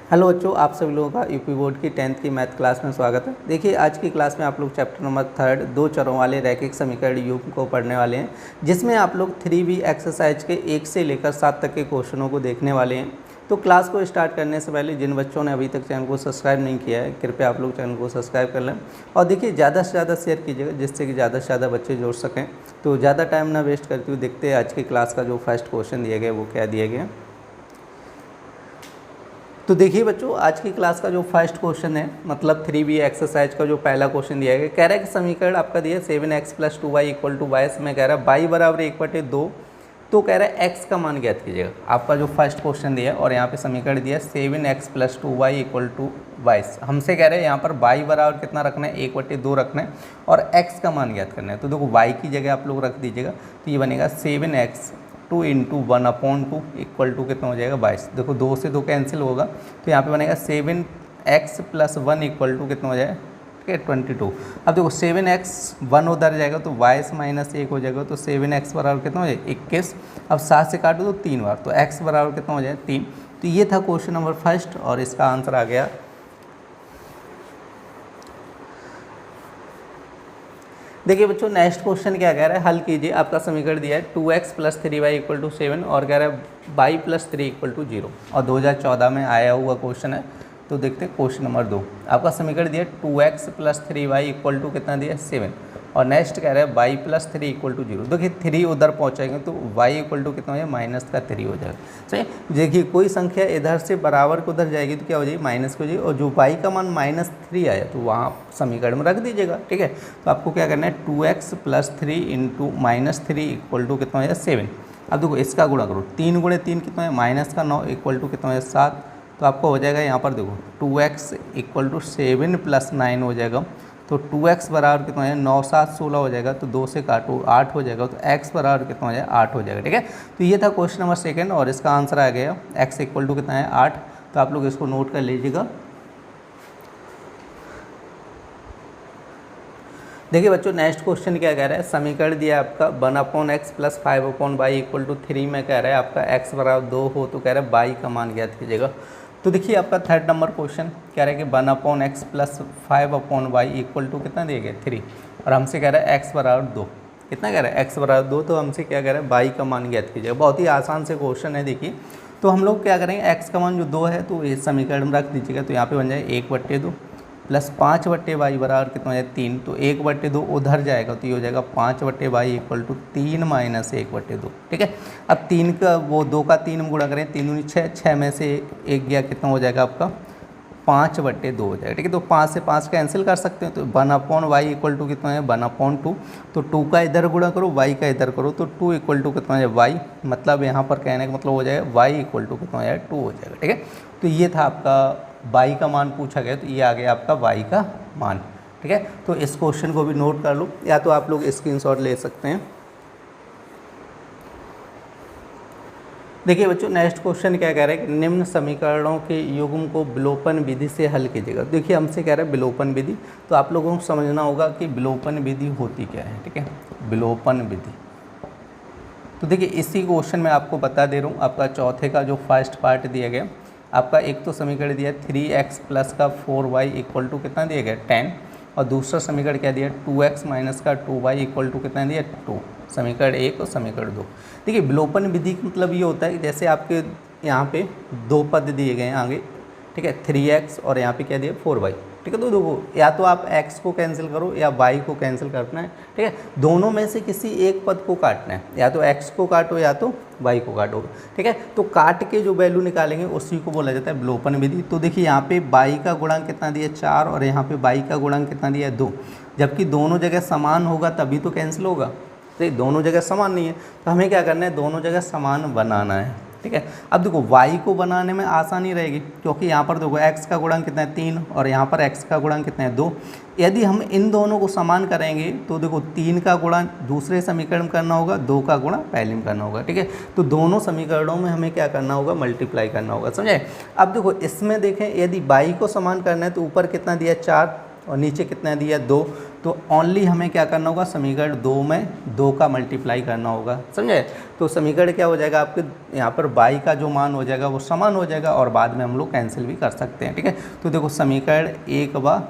Hello बच्चों, आप सभी लोगों का यूपी बोर्ड की 10th की मैथ क्लास में स्वागत है। देखिए, आज की क्लास में आप लोग चैप्टर नंबर 3 दो चरों वाले रैखिक समीकरण युग्म को पढ़ने वाले हैं, जिसमें आप लोग 3B एक्सरसाइज के 1 से लेकर 7 तक के क्वेश्चनों को देखने वाले हैं। तो क्लास को स्टार्ट करने से पहले जिन बच्चों ने अभी तक चैनल को सब्सक्राइब नहीं किया है, कृपया आप लोग चैनल को सब्सक्राइब कर लें और देखिए ज़्यादा से ज़्यादा शेयर कीजिएगा, जिससे कि ज़्यादा से ज़्यादा बच्चे जुड़ सकें। तो ज़्यादा टाइम ना वेस्ट करते हुए देखते हैं आज की क्लास का जो फर्स्ट क्वेश्चन दिए गए वो क्या दिए गए। तो देखिए बच्चों, आज की क्लास का जो फर्स्ट क्वेश्चन है, मतलब 3B एक्सरसाइज का जो पहला क्वेश्चन दिया गया, कह रहा है कि समीकरण आपका दिया 7x + 2y = y। इसमें कह रहा है y बराबर 1/2। तो कह रहा है x का मान ज्ञात कीजिएगा। आपका जो फर्स्ट क्वेश्चन दिया है और यहाँ पे समीकरण दिया 7x + 2y = y। हमसे कह रहे हैं यहाँ पर y बराबर कितना रखना है, 1/2 रखना है और x का मान ज्ञात करना है। तो देखो y की जगह आप लोग रख दीजिएगा, तो ये बनेगा 7x 2 × 1/2 = कितना हो जाएगा 22। देखो 2 से 2 कैंसिल होगा, तो यहाँ पे बनेगा 7x + 1 = कितना हो जाएगा, ठीक है 22। अब देखो 7x 1 उधर जाएगा तो 22 - 1 हो जाएगा, तो 7x बराबर कितना हो जाएगा 21। अब 7 से काटो तो 3 बार, तो x बराबर कितना हो जाएगा 3। तो ये था क्वेश्चन नंबर फर्स्ट और इसका आंसर आ गया। देखिए बच्चों, नेक्स्ट क्वेश्चन क्या कह रहा है, हल कीजिए। आपका समीकरण दिया है 2x + 3y = 7 और कह रहा है y + 3 = 0 और 2014 में आया हुआ क्वेश्चन है। तो देखते हैं क्वेश्चन नंबर 2। आपका समीकरण दिया है 2x + 3y = कितना दिया है 7 और नेक्स्ट कह रहा है y + 3 = 0। देखिए 3 उधर पहुँचाएंगे तो y = कितना हो जाएगा -3 हो जाएगा। सही, देखिए कोई संख्या इधर से बराबर को उधर जाएगी तो क्या हो जाएगी माइनस को जाएगी, और जो y का मान -3 आया तो वहाँ समीकरण में रख दीजिएगा। ठीक है, तो आपको क्या करना है 2x + 3 × -3 = कितना हो जाएगा 7। अब देखो इसका गुणा करो, 3 × 3 कितना है -9 = कितना है 7। तो आपको हो जाएगा यहाँ पर देखो 2x = 7 + 9 हो जाएगा, तो 2x बराबर कितना है 9 7 16 हो जाएगा, तो 2 से काटो 8 हो जाएगा, तो x बराबर कितना हो जाएगा 8 हो जाएगा। ठीक है, तो ये था क्वेश्चन नंबर सेकंड और इसका आंसर आ गया x = कितना है 8। तो आप लोग इसको नोट कर लीजिएगा। देखिए बच्चों, नेक्स्ट क्वेश्चन क्या कह रहा है, समीकरण दिया आपका 1/x + 5/y = 3 में कह रहा है आपका x बराबर 2 हो तो कह रहा है y का मान ज्ञात कीजिएगा। तो देखिए आपका थर्ड नंबर क्वेश्चन कह रहा है कि 1/x + 5/y = कितना दिया गया 3 और हमसे कह रहा है x बराबर 2। कितना कह रहा है x बराबर 2, तो हमसे क्या कह रहा है y का मान ज्ञात कीजिएगा। बहुत ही आसान से क्वेश्चन है। देखिए तो हम लोग क्या करेंगे, x का मान जो 2 है तो इस समीकरण में रख दीजिएगा, तो यहाँ पे बन जाएगा 1/2 + 5/y बराबर कितना हो जाएगा 3। तो 1/2 उधर जाएगा तो ये हो जाएगा 5/y = 3 - 1/2। ठीक है, अब 3 का वो 2 का 3 में गुणा करें, 3 दूनी 6, 6 में से 1 गया, कितना हो जाएगा आपका 5/2 हो जाएगा। ठीक है, तो 5 से 5 कैंसिल कर सकते हैं, तो 1/y = कितना है 1/2। तो 2 का इधर गुणा करो, y का इधर करो, तो 2 = कितना है y, मतलब यहाँ पर कहने का मतलब हो जाएगा y = कितना हो जाएगा 2 हो जाएगा। ठीक है, तो ये था आपका y का मान पूछा गया, तो ये आ गया आपका y का मान। ठीक है, तो इस क्वेश्चन को भी नोट कर लो या तो आप लोग स्क्रीनशॉट ले सकते हैं। देखिए बच्चों, नेक्स्ट क्वेश्चन क्या कह रहा है कि निम्न समीकरणों के युग्म को विलोपन विधि से हल कीजिएगा। देखिए हमसे कह रहा है विलोपन विधि, तो आप लोगों को समझना होगा कि विलोपन विधि होती क्या है। ठीक है, विलोपन विधि, तो देखिए इसी क्वेश्चन में आपको बता दे रहा हूँ। आपका चौथे का जो फर्स्ट पार्ट दिया गया, आपका एक तो समीकरण दिया 3x + 4y = कितना दिया गया 10 और दूसरा समीकरण क्या दिया 2x - 2y = कितना दिया 2। समीकरण 1 और समीकरण 2। देखिए विलोपन विधि का मतलब ये होता है कि जैसे आपके यहाँ पे 2 पद दिए गए हैं आगे, ठीक है 3x और यहाँ पे क्या दिया 4y। ठीक है, तो देखो या तो आप x को कैंसिल करो या y को कैंसिल करना है। ठीक है, दोनों में से किसी एक पद को काटना है, या तो x को काटो या तो y को काटो। ठीक है, तो काट के जो वैल्यू निकालेंगे उसी को बोला जाता है विलोपन विधि। तो देखिए यहाँ पे y का गुणांक कितना दिया 4 और यहाँ पे y का गुणांक कितना दिया 2, जबकि दोनों जगह समान होगा तभी तो कैंसिल होगा। तो दोनों जगह समान नहीं है, तो हमें क्या करना है दोनों जगह समान बनाना है। ठीक है, अब देखो y को बनाने में आसानी रहेगी, क्योंकि यहाँ पर देखो x का गुणांक कितना है 3 और यहाँ पर x का गुणांक कितना है 2। यदि हम इन दोनों को समान करेंगे तो देखो 3 का गुणा दूसरे समीकरण में करना होगा, 2 का गुणा पहले में करना होगा। ठीक है, तो दोनों समीकरणों में हमें क्या करना होगा मल्टीप्लाई करना होगा। समझे, अब देखो इसमें देखें यदि y को समान करना है तो ऊपर कितना दिया 4 और नीचे कितना दिया 2, तो ओनली हमें क्या करना होगा, समीकरण 2 में 2 का मल्टीप्लाई करना होगा, समझे। तो समीकरण क्या हो जाएगा आपके यहाँ पर y का जो मान हो जाएगा वो समान हो जाएगा और बाद में हम लोग कैंसिल भी कर सकते हैं, ठीक है। तो देखो समीकरण 1 व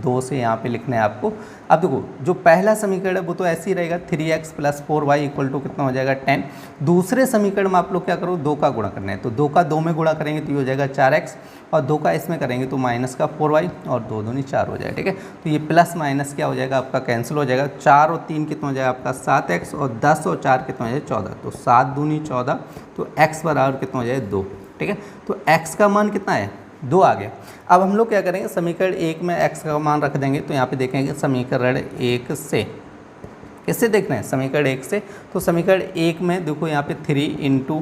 2 से यहाँ पे लिखना है आपको। अब देखो जो पहला समीकरण है वो तो ऐसे ही रहेगा, 3x + 4y = कितना हो जाएगा 10। दूसरे समीकरण में आप लोग क्या करो, 2 का गुणा करना है, तो 2 का 2 में गुणा करेंगे तो ये हो जाएगा 4x और 2 का इसमें करेंगे तो -4y और 2 दूनी 4 हो जाएगा, ठीक है। तो ये प्लस माइनस क्या हो जाएगा आपका कैंसिल हो जाएगा, 4 और 3 कितना हो जाएगा आपका 7x और 10 और 4 कितना हो जाएगा 14, तो 7 दूनी 14, तो x बराबर कितना हो जाएगा 2, ठीक है। तो x का मान कितना है 2 आ गया। अब हम लोग क्या करेंगे, समीकरण 1 में x का मान रख देंगे, तो यहाँ पे देखेंगे समीकरण 1 से किससे देखना है, समीकरण 1 से। तो समीकरण 1 में देखो यहाँ पे 3 ×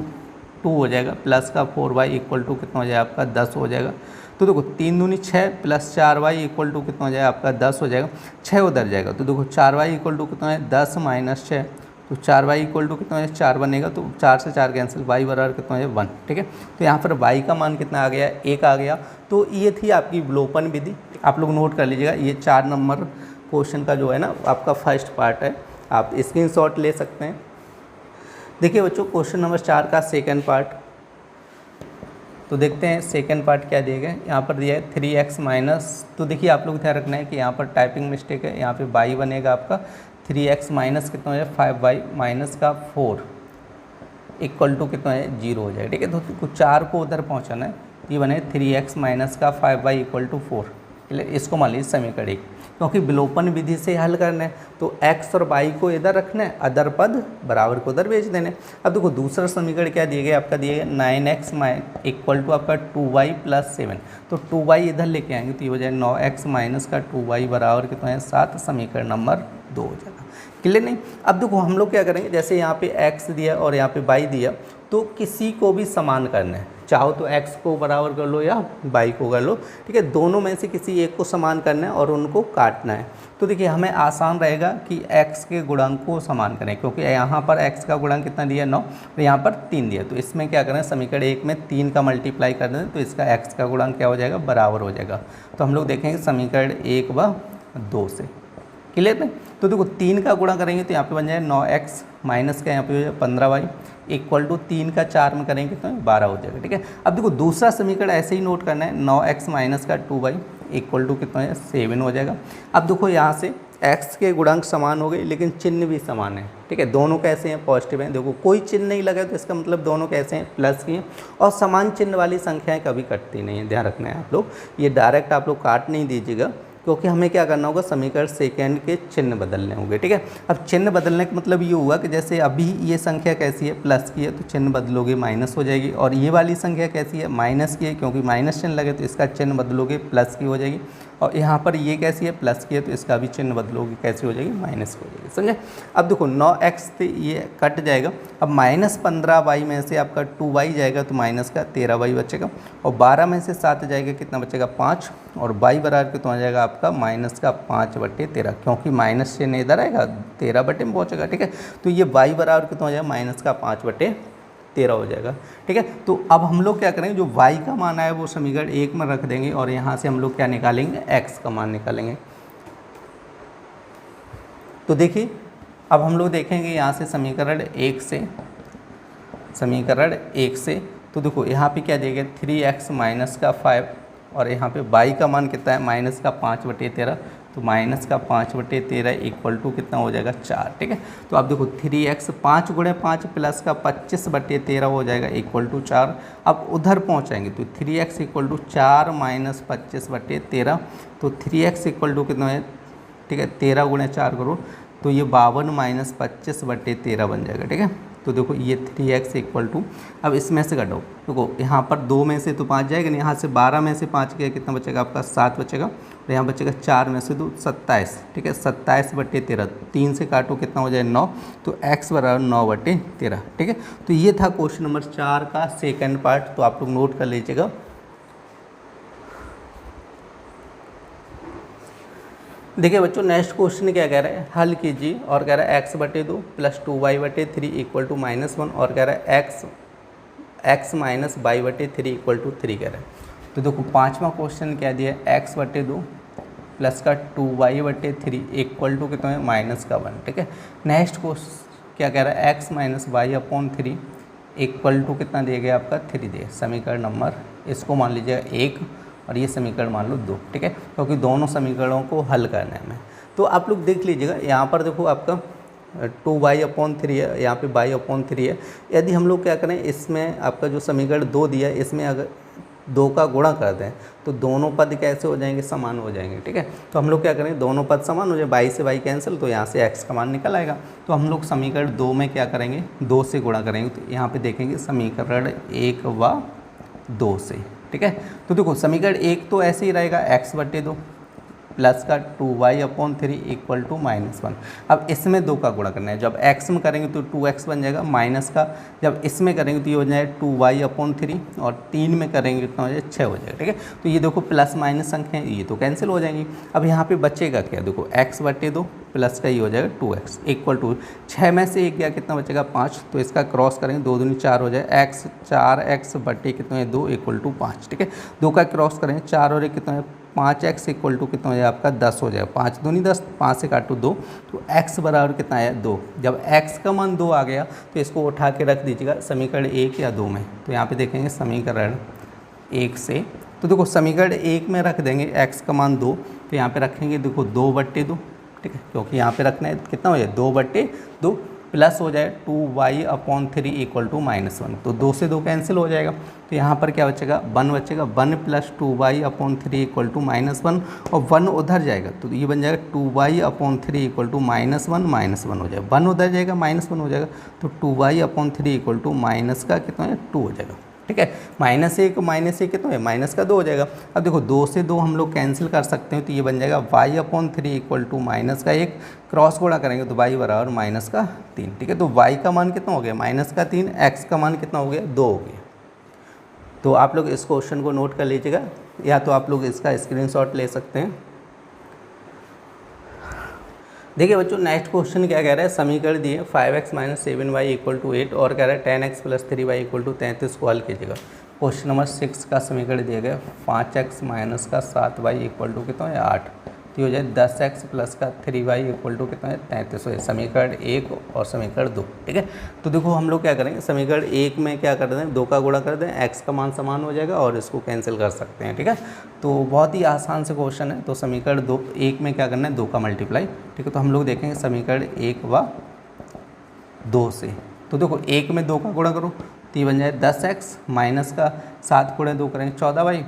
2 हो जाएगा, प्लस का 4y = कितना हो जाएगा आपका 10 हो जाएगा। तो देखो 3 दूनी 6 + 4y = कितना हो जाएगा आपका 10 हो जाएगा, 6 उधर जाएगा, तो देखो 4y = कितना है 10 - 6, तो 4y = कितना है 4 बनेगा, तो 4 से 4 कैंसिल, y बराबर कितना है 1, ठीक है। तो यहाँ पर y का मान कितना आ गया 1 आ गया। तो ये थी आपकी विलोपन विधि, आप लोग नोट कर लीजिएगा। ये 4 नंबर क्वेश्चन का जो है ना आपका फर्स्ट पार्ट है, आप स्क्रीनशॉट ले सकते हैं। देखिए बच्चों क्वेश्चन नंबर 4 का सेकंड पार्ट, तो देखते हैं सेकंड पार्ट क्या दिया गया। यहाँ पर दिया है 3x माइनस, तो देखिए आप लोग ध्यान रखना है कि यहाँ पर टाइपिंग मिस्टेक है, यहाँ पे y बनेगा आपका 3x माइनस कितना हो जाए 5y माइनस का 4 = कितना है 0 हो जाए, ठीक है। तो 4 को उधर पहुँचाना है, ये बने 3x माइनस का 5y = 4, इसको मान लीजिए समीकरण 1, क्योंकि विलोपन विधि से हल करना है तो x और y को इधर रखना है, अदर पद बराबर को उधर भेज देना है। अब देखो दूसरा समीकरण क्या दिए गया आपका, दिए गया 9x = आपका 2y + 7, तो 2y इधर लेके आएंगे तो ये हो जाए 9x माइनस का 2y बराबर कितना है 7, समीकरण नंबर 2 हो जाएगा। क्लियर नहीं। अब देखो हम लोग क्या करेंगे, जैसे यहाँ पे x दिया और यहाँ पे y दिया, तो किसी को भी समान करना है, चाहो तो x को बराबर कर लो या y को कर लो, ठीक है। दोनों में से किसी एक को समान करना है और उनको काटना है। तो देखिए हमें आसान रहेगा कि x के गुणांक को समान करें, क्योंकि यहाँ पर x का गुणांक कितना दिया 9 और यहाँ पर 3 दिया, तो इसमें क्या करें समीकरण 1 में 3 का मल्टीप्लाई कर दें तो इसका x का गुणांक क्या हो जाएगा बराबर हो जाएगा। तो हम लोग देखेंगे समीकरण 1 व 2 से, क्लियर है। तो देखो 3 का गुणा करेंगे तो यहाँ पे बन जाए 9x माइनस का यहाँ पे हो जाए 15y = 3 का 4 में करेंगे तो 12 हो जाएगा, ठीक है। अब देखो दूसरा समीकरण ऐसे ही नोट करना है, 9x माइनस का 2y = कितना है 7 हो जाएगा। अब देखो यहाँ से x के गुणांक समान हो गए लेकिन चिन्ह भी समान है, ठीक है। दोनों कैसे हैं पॉजिटिव हैं, देखो कोई चिन्ह नहीं लगा तो इसका मतलब दोनों कैसे हैं प्लस की हैं, और समान चिन्ह वाली संख्याएं कभी कटती नहीं है, ध्यान रखना है आप लोग। ये डायरेक्ट आप लोग काट नहीं दीजिएगा, क्योंकि हमें क्या करना होगा समीकरण सेकंड के चिन्ह बदलने होंगे, ठीक है। अब चिन्ह बदलने का मतलब ये हुआ कि जैसे अभी ये संख्या कैसी है प्लस की है तो चिन्ह बदलोगे माइनस हो जाएगी, और ये वाली संख्या कैसी है माइनस की है, क्योंकि माइनस चिन्ह लगे तो इसका चिन्ह बदलोगे प्लस की हो जाएगी, और यहाँ पर ये कैसी है प्लस की है तो इसका भी चिन्ह बदलोगे कैसी हो जाएगी माइनस की हो जाएगी, समझे। अब देखो 9x से ये कट जाएगा, अब -15y में से आपका 2y जाएगा तो माइनस का 13y बचेगा, और 12 में से 7 जाएगा कितना बचेगा 5, और y बराबर कितना हो जाएगा आपका माइनस का 5/13, क्योंकि माइनस चिन्ह इधर आएगा 13 बटे में पहुँचेगा, ठीक है। तो ये y बराबर कितना हो जाएगा माइनस का 5/13 हो जाएगा, ठीक है। तो अब हम लोग क्या करेंगे, जो y का मान आया वो समीकरण 1 में रख देंगे और यहाँ से हम लोग क्या निकालेंगे x का मान निकालेंगे। तो देखिए अब हम लोग देखेंगे यहाँ से समीकरण 1 से, तो देखो यहाँ पे क्या देगा 3x माइनस का 5, और यहाँ पे y का मान कितना है माइनस का 5/13, तो माइनस का 5/13 = कितना हो जाएगा 4, ठीक है। तो अब देखो 3x 5 × 5 प्लस का 25/13 हो जाएगा = 4। अब उधर पहुँचाएंगे तो 3x = 4 माइनस 25/13, तो 3x = कितना है, ठीक है 13 × 4 करो तो ये 52 माइनस 25/13 बन जाएगा, ठीक है। तो देखो ये 3x = अब इसमें से घटाओ, देखो यहाँ पर 2 में से तो 5 जाएगा नहीं, यहाँ से 12 में से 5 गया कितना बचेगा आपका 7 बचेगा, और यहाँ बचेगा 4 में से 2 27, ठीक है 27/13, 3 से काटो कितना हो जाए 9, तो x बराबर 9/13, ठीक है। तो ये था क्वेश्चन नंबर 4 का सेकंड पार्ट, तो आप लोग नोट कर लीजिएगा। देखिए बच्चों नेक्स्ट क्वेश्चन क्या कह रहा है, हल कीजिए, और कह रहा है x/2 + 2y/3 = -1, और कह रहा है x माइनस y/3 = 3 कह रहा है। तो देखो पांचवा क्वेश्चन क्या दिया है x/2 प्लस का 2y/3 इक्वल टू कितना है -1, ठीक है। नेक्स्ट क्वेश्चन क्या कह रहा है, x - y/3 इक्वल टू कितना दिया गया आपका 3 दिया। समीकरण नंबर इसको मान लीजिएगा 1 और ये समीकरण मान लो 2, ठीक है, क्योंकि दोनों समीकरणों को हल करने में। तो आप लोग देख लीजिएगा यहाँ पर देखो आपका 2y/3 है, यहाँ पे y/3 है। यदि हम लोग क्या करें, इसमें आपका जो समीकरण 2 दिया है इसमें अगर 2 का गुणा कर दें तो दोनों पद कैसे हो जाएंगे, समान हो जाएंगे, ठीक है। तो हम लोग क्या करेंगे, दोनों पद समान हो जाए, y से y कैंसिल, तो यहाँ से x का मान निकल आएगा। तो हम लोग समीकरण 2 में क्या करेंगे, 2 से गुणा करेंगे। तो यहाँ पे देखेंगे समीकरण 1 व 2 से, ठीक है। तो देखो समीकरण 1 तो ऐसे ही रहेगा x/2 प्लस का 2y/3 इक्वल टू -1। अब इसमें 2 का गुणा करना है, जब x में करेंगे तो 2x बन जाएगा, माइनस का जब इसमें करेंगे तो ये हो जाएगा 2y/3 और 3 में करेंगे कितना हो जाएगा 6 हो जाएगा, ठीक है। तो ये देखो प्लस माइनस संख्या है, ये तो कैंसिल हो जाएंगी। अब यहाँ पे बचेगा क्या, देखो x/2 प्लस का ये हो जाएगा 2x इक्वल टू 6 में से 1 गया कितना बचेगा 5, तो इसका क्रॉस करेंगे 2 दूनी 4 हो जाए, x 4x/2 कितना है 2 इक्वल टू 5, ठीक है। 2 का क्रॉस करेंगे 4 और 1 कितना है 5x इक्वल टू कितना हो जाएगा आपका 10 हो जाएगा, 5 दूनी 10, 5 से काटो 2, तो x बराबर कितना है 2। जब x का मान 2 आ गया तो इसको उठा के रख दीजिएगा समीकरण 1 या 2 में। तो यहाँ पे देखेंगे समीकरण 1 से, तो देखो समीकरण 1 में रख देंगे x का मान 2, तो यहाँ पे रखेंगे देखो 2/2, ठीक है, क्योंकि यहाँ पे रखना है कितना हो जाए 2/2 प्लस हो जाए 2y/3 इक्वल टू -1, तो 2 से 2 कैंसिल हो जाएगा। तो यहाँ पर क्या बचेगा 1 बचेगा, 1 प्लस 2y/3 इक्वल टू -1 और 1 उधर जाएगा तो ये बन जाएगा 2y/3 इक्वल टू -1 हो जाएगा, 1 उधर जाएगा -1 हो जाएगा, तो 2y/3 इक्वल टू माइनस का कितना है 2 हो जाएगा, ठीक है। -1 कितना है माइनस का 2 हो जाएगा। अब देखो 2 से 2 हम लोग कैंसिल कर सकते हैं, तो ये बन जाएगा y/3 इक्वल टू -1, क्रॉस गुणा करेंगे तो y बराबर -3, ठीक है। तो y का मान कितना हो गया -3, x का मान कितना हो गया 2 हो गया। तो आप लोग इस क्वेश्चन को नोट कर लीजिएगा, या तो आप लोग इसका स्क्रीनशॉट ले सकते हैं। देखिए बच्चों नेक्स्ट क्वेश्चन क्या कह रहा है, समीकरण दिए 5x - 7y इक्वल टू 8 और कह रहा है 10x + 3y इक्वल टू 33 को हल कीजिएगा। क्वेश्चन नंबर 6 का समीकरण दिया गया 5x - 7y इक्वल टू कितना है 8, तो हो जाए 10x प्लस का 3y इक्वल टू कितना है 33 हो जाए। समीकरण 1 और समीकरण 2, ठीक है। तो देखो हम लोग क्या करेंगे, समीकरण 1 में क्या कर दें 2 का गुणा कर दें, x का मान समान हो जाएगा और इसको कैंसिल कर सकते हैं, ठीक है। तो बहुत ही आसान से क्वेश्चन है। तो समीकरण 1 में क्या करना है 2 का मल्टीप्लाई, ठीक है। तो हम लोग देखेंगे समीकरण 1 व 2 से, तो देखो 1 में 2 का गुणा करो तो ये बन जाए 10x माइनस का 7 गुणे 2 करेंगे 14y,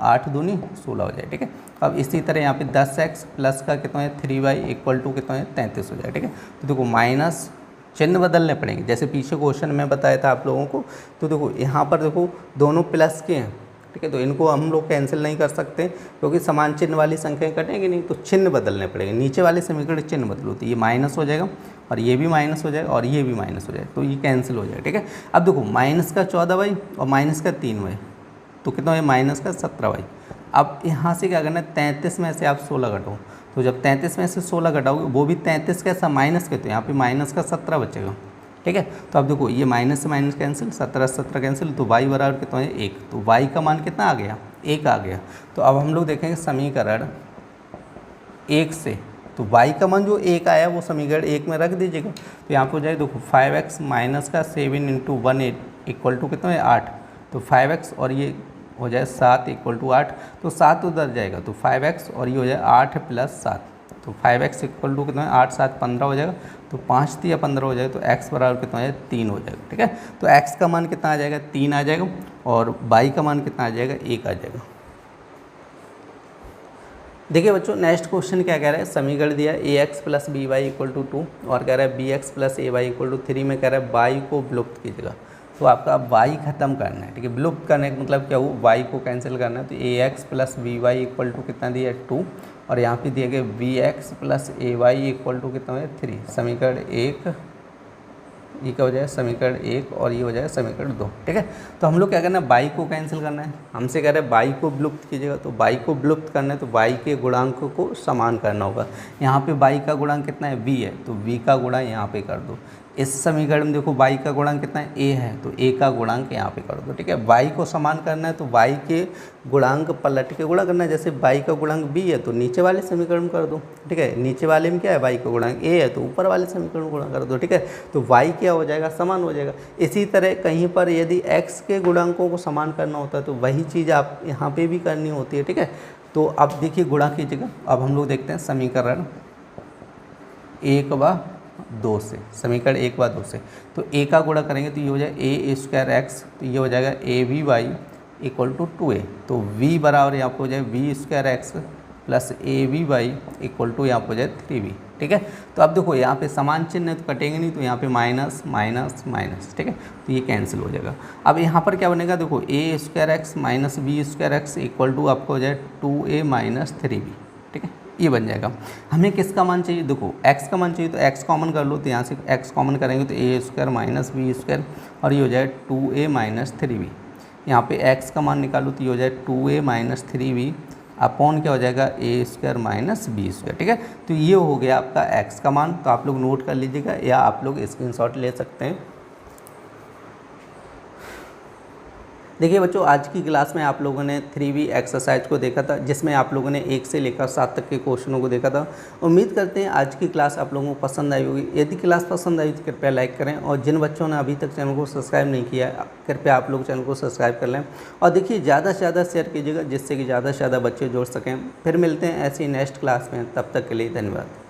8 दूनी 16 हो जाए, ठीक है। अब इसी तरह यहाँ पे 10x प्लस का कितना है 3y इक्वल टू कितना है 33 हो जाए, ठीक है। तो देखो माइनस चिन्ह बदलने पड़ेंगे, जैसे पीछे क्वेश्चन में बताया था आप लोगों को। तो देखो यहाँ पर देखो दोनों प्लस के हैं, ठीक है, तो इनको हम लोग कैंसिल नहीं कर सकते क्योंकि समान चिन्ह वाली संख्याएं कटेंगी नहीं, तो चिन्ह बदलने पड़ेंगे। नीचे वाले समीकरण चिन्ह बदलो तो ये माइनस हो जाएगा और ये भी माइनस हो जाएगा और ये भी माइनस हो जाएगा, तो ये कैंसिल हो जाएगा, ठीक है। अब देखो माइनस का 14y और माइनस का 3y, तो कितना है माइनस का 17y। अब यहाँ से क्या करना है 33 में से आप 16 घटाओ, तो जब 33 में से 16 घटाओगे वो भी 33 कैसा माइनस के, तो यहाँ पे माइनस का 17 बचेगा, ठीक है। तो अब देखो ये माइनस से माइनस कैंसिल, 17 कैंसिल, तो y बराबर कितना है 1, तो y का मान कितना आ गया 1 आ गया। तो अब हम लोग देखेंगे समीकरण 1 से, तो y का मान जो 1 आया वो समीकरण 1 में रख दीजिएगा। तो यहाँ पर हो जाए देखो 5x माइनस का 7 × 1 इक्वल टू कितना है 8, तो 5x और ये हो जाए 7 इक्वल टू 8, तो 7 उधर जाएगा तो 5x और ये हो जाए 8 प्लस 7, तो 5x इक्वल टू कितना है 8 7 15 हो जाएगा, तो 5 या 15 हो जाएगा, तो x बराबर कितना है 3 हो जाएगा, ठीक है। तो x का मान कितना आ जाएगा 3 आ जाएगा और y का मान कितना आ जाएगा 1 आ जाएगा। देखिए बच्चों नेक्स्ट क्वेश्चन क्या कह रहा है, समीकरण दिया ax + by इक्वल टू 2 और कह रहा है bx + ay इक्वल टू 3 में कह रहा है y को विलुप्त कीजिएगा। तो आपका y खत्म करना है, ठीक है। विलुप्त करने का मतलब क्या हुआ, y को कैंसिल करना है, तो ax + by इक्वल टू कितना दिया 2 और यहाँ पे दिए गए bx + ay इक्वल टू कितना है 3। समीकरण 1 ये क्या हो जाए समीकरण 1 और ये हो जाएगा समीकरण 2, ठीक है। तो हम लोग क्या करना है y को कैंसिल करना है, हमसे कह रहे हैं y को विलुप्त कीजिएगा, तो y को विलुप्त करना है तो y के गुणांक को समान करना होगा। यहाँ पे y का गुणांक कितना है v है, तो v का गुणा यहाँ पे कर दो, इस समीकरण में देखो y का गुणांक कितना है, a है, तो a का गुणांक यहाँ पे कर दो। ठीक है, y को समान करना है तो y के गुणांक पलट के गुणा करना है। जैसे y का गुणांक b है तो नीचे वाले समीकरण में कर दो। ठीक है, नीचे वाले में क्या है, y का गुणांक a है तो ऊपर वाले समीकरण में गुणा कर दो। ठीक है, तो y क्या हो जाएगा, समान हो जाएगा। इसी तरह कहीं पर यदि x के गुणांकों को समान करना होता है तो वही चीज़ आप यहाँ पे भी करनी होती है। ठीक है, तो अब देखिए गुणा कीजिएगा। अब हम लोग देखते हैं समीकरण 1/2 से, समीकरण 1/2 से, तो a का गुणा करेंगे तो ये हो जाएगा a²x, तो ये हो जाएगा ab/y = 2a, तो v बराबर यहाँ पर हो जाए v²x प्लस ab/y = यहाँ पर हो जाए 3b। ठीक है, तो अब देखो यहाँ पे समान चिन्ह है तो कटेंगे नहीं, तो यहाँ पे माइनस माइनस माइनस। ठीक है, तो ये कैंसिल हो जाएगा। अब यहाँ पर क्या बनेगा, देखो a²x माइनस b²x = आपको हो जाए 2a माइनस 3b। ठीक है, ये बन जाएगा। हमें किसका मान चाहिए, देखो x का मान चाहिए तो x कॉमन कर लो, तो यहाँ से x कॉमन करेंगे तो a² माइनस b² और ये हो जाए 2a माइनस 3b। यहाँ पे x का मान निकालो तो ये हो जाए 2a माइनस 3b अपॉन क्या हो जाएगा a² माइनस b²। ठीक है, तो ये हो गया आपका x का मान। तो आप लोग नोट कर लीजिएगा या आप लोग स्क्रीनशॉट ले सकते हैं। देखिए बच्चों, आज की क्लास में आप लोगों ने 3B एक्सरसाइज को देखा था, जिसमें आप लोगों ने 1 से लेकर 7 तक के क्वेश्चनों को देखा था। उम्मीद करते हैं आज की क्लास आप लोगों को पसंद आई होगी। यदि क्लास पसंद आई तो कृपया लाइक करें, और जिन बच्चों ने अभी तक चैनल को सब्सक्राइब नहीं किया है कृपया आप लोग चैनल को सब्सक्राइब कर लें। और देखिए ज़्यादा से ज़्यादा शेयर कीजिएगा, जिससे कि ज़्यादा से ज़्यादा बच्चे जुड़ सकें। फिर मिलते हैं ऐसी नेक्स्ट क्लास में, तब तक के लिए धन्यवाद।